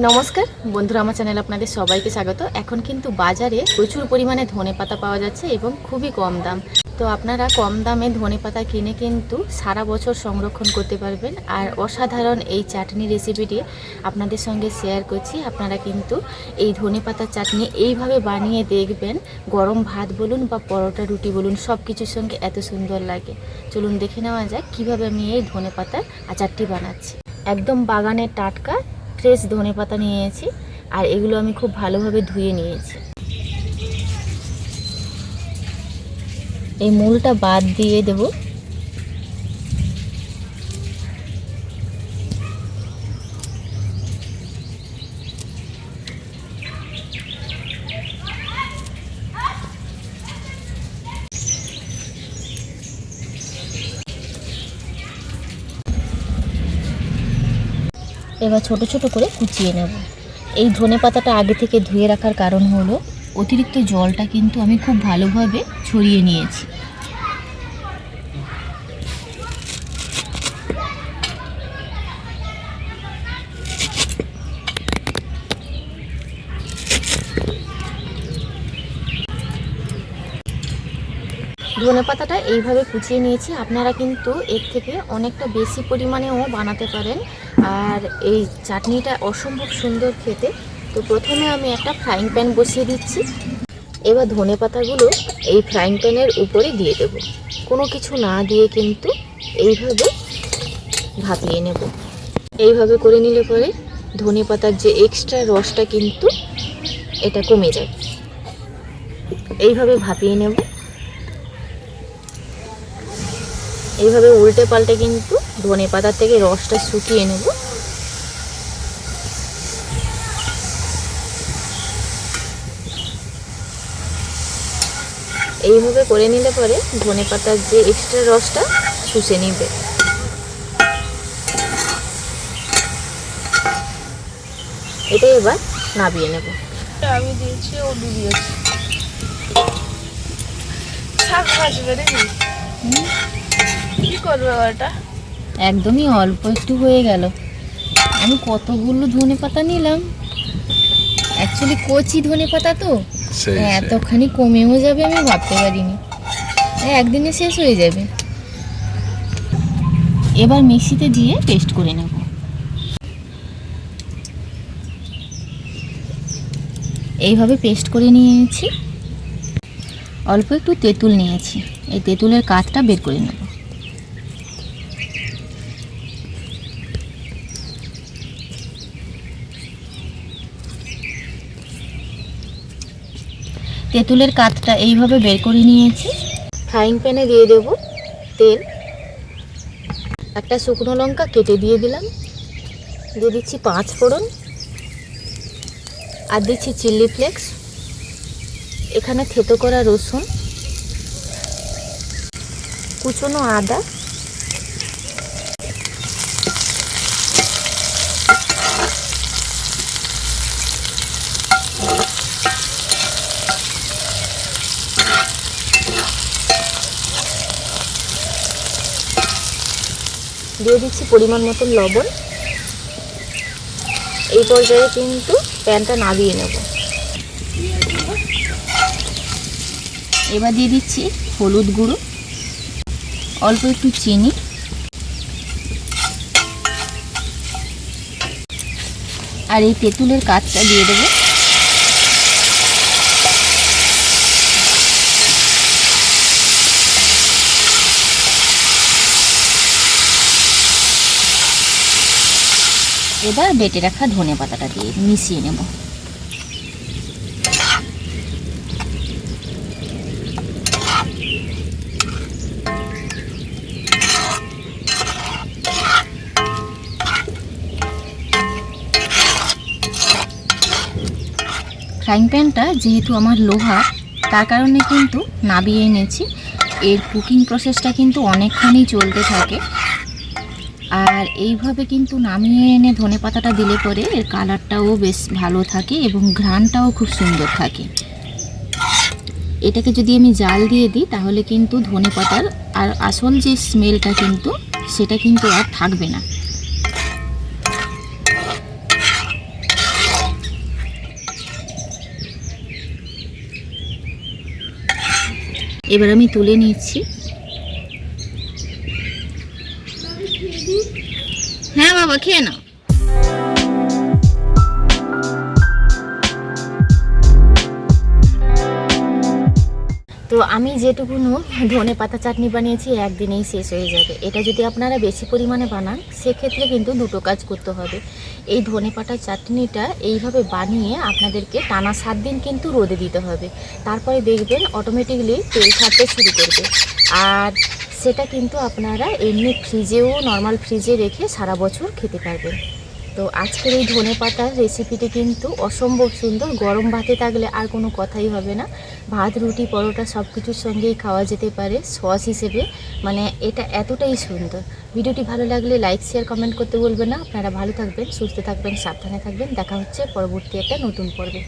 নমস্কার বন্ধুরা, আমার চ্যানেলে আপনাদের সবাইকে স্বাগত। এখন কিন্তু বাজারে প্রচুর পরিমাণে ধনেপাতা পাওয়া যাচ্ছে এবং খুবই কম দাম। তো আপনারা কম দামে ধনেপাতা কিনে কিন্তু সারা বছর সংরক্ষণ করতে পারবেন। আর অসাধারণ এই চাটনি রেসিপিটি আপনাদের সঙ্গে শেয়ার করছি। আপনারা কিন্তু এই ধনেপাতার চাটনি এইভাবে বানিয়ে দেখবেন, গরম ভাত বলুন বা পরোটা রুটি বলুন, সব কিছুর সঙ্গে এত সুন্দর লাগে। চলুন দেখে নেওয়া যাক কীভাবে আমি এই ধনেপাতার আচারটি বানাচ্ছি। একদম বাগানের টাটকা ফ্রেশ ধনেপাতা নিয়েছি, আর এগুলো আমি খুব ভালোভাবে ধুয়ে নিয়েছি। এই মূলটা বাদ দিয়ে দেব। এবার ছোট ছোট করে কুচিয়ে নেব। এই ধনেপাতাটা আগে থেকে ধুয়ে রাখার কারণ হলো অতিরিক্ত জলটা কিন্তু আমি খুব ভালোভাবে ছড়িয়ে নিয়েছি। ধনেপাতাটা এইভাবে কুচিয়ে নিয়েছি। আপনারা কিন্তু এর থেকে অনেকটা বেশি পরিমাণেও বানাতে পারেন। আর এই চাটনিটা অসম্ভব সুন্দর খেতে। তো প্রথমে আমি একটা ফ্রাইং প্যান বসিয়ে দিচ্ছি। এবার ধনেপাতাগুলো এই ফ্রাইং প্যানের উপরে দিয়ে দেব। কোনো কিছু না দিয়ে কিন্তু এইভাবে ভাপিয়ে নেব। এইভাবে করে নিলে পরে ধনেপাতার যে এক্সট্রা রসটা কিন্তু এটা কমে যায়। এইভাবে ভাপিয়ে নেব। এইভাবে উল্টে পাল্টে কিন্তু ধনেপাতার থেকে রসটা শুকিয়ে নেব। এইভাবে করে নিলে পরে ধনেপাতার যে এক্সট্রা রসটা শুষে নেবে। এটা এবার নাবিয়ে নেব। আমি দিয়েছি, ও দিয়েছি শাক ভাজবে নাকি? কি করবে ওটা? একদমই অল্প একটু হয়ে গেল। আমি কতগুলো ধনেপাতা নিলাম, অ্যাকচুয়ালি কচি ধনেপাতা তো এতখানি কমেও যাবে আমি ভাবতে পারিনি। একদিনে শেষ হয়ে যাবে। এবার মিক্সিতে দিয়ে পেস্ট করে নেব। এইভাবে পেস্ট করে নিয়েছি। অল্প একটু তেঁতুল নিয়েছি, এই তেঁতুলের কাঠটা বের করে নেব। তেঁতুলের কাঠটা এইভাবে বের করে নিয়েছি। ফ্রাইং প্যানে দিয়ে দেব তেল। একটা শুকনো লঙ্কা কেটে দিয়ে দিলাম। দিয়ে দিচ্ছি 5 ফোড়ন, আর দিচ্ছি চিলি ফ্লেক্স। এখানে থেতো করা রসুন, কুচনো আদা, দিয়ে দিচ্ছি পরিমাণ মতন লবণ। এই পর্যায়ে কিন্তু প্যানটা নাবিয়ে নেব। এবার দিয়ে দিচ্ছি হলুদ গুঁড়ো, অল্প একটু চিনি, আর এই তেঁতুলের কাঠটা দিয়ে দেবো। এবার বেটে রাখা ধনেপাতাটা দিয়ে মিশিয়ে নেব। ফ্রাইং প্যানটা যেহেতু আমার লোহা, তার কারণে কিন্তু নাবিয়ে এনেছি। এর কুকিং প্রসেসটা কিন্তু অনেকক্ষণই চলতে থাকে। আর এইভাবে কিন্তু নামিয়ে এনে ধনেপাতাটা দিলে পরে এর কালারটাও বেশ ভালো থাকে এবং ঘ্রাণটাও খুব সুন্দর থাকে। এটাকে যদি আমি জাল দিয়ে দিই তাহলে কিন্তু ধনেপাতার আর আসল যে স্মেলটা কিন্তু সেটা কিন্তু আর থাকবে না। এবার আমি তুলে নিচ্ছি। হ্যাঁ বাবা, খেয়ে নাও। তো আমি যেটুকুনো ধনে পাতা চাটনি বানিয়েছি একদিনেই শেষ হয়ে যাবে। এটা যদি আপনারা বেশি পরিমাণে বানান সেক্ষেত্রে কিন্তু দুটো কাজ করতে হবে। এই ধনে পাতা চাটনিটা এইভাবে বানিয়ে আপনাদেরকে টানা 7 দিন কিন্তু রোদে দিতে হবে। তারপরে দেখবেন অটোমেটিকলি তেল ছাড়তে শুরু করবে। আর সেটা কিন্তু আপনারা এমনি ফ্রিজেও, নর্মাল ফ্রিজে রেখে সারা বছর খেতে পারবেন। তো আজকের এই ধনে পাতার রেসিপিটি কিন্তু অসম্ভব সুন্দর। গরম ভাতে থাকলে আর কোনো কথাই হবে না। ভাত, রুটি, পরোটা সব কিছুর সঙ্গেই খাওয়া যেতে পারে সস হিসেবে। মানে এটা এতটাই সুন্দর। ভিডিওটি ভালো লাগলে লাইক, শেয়ার, কমেন্ট করতে বলবেন না। আপনারা ভালো থাকবেন, সুস্থ থাকবেন, সাবধানে থাকবেন। দেখা হচ্ছে পরবর্তী একটা নতুন পর্বে।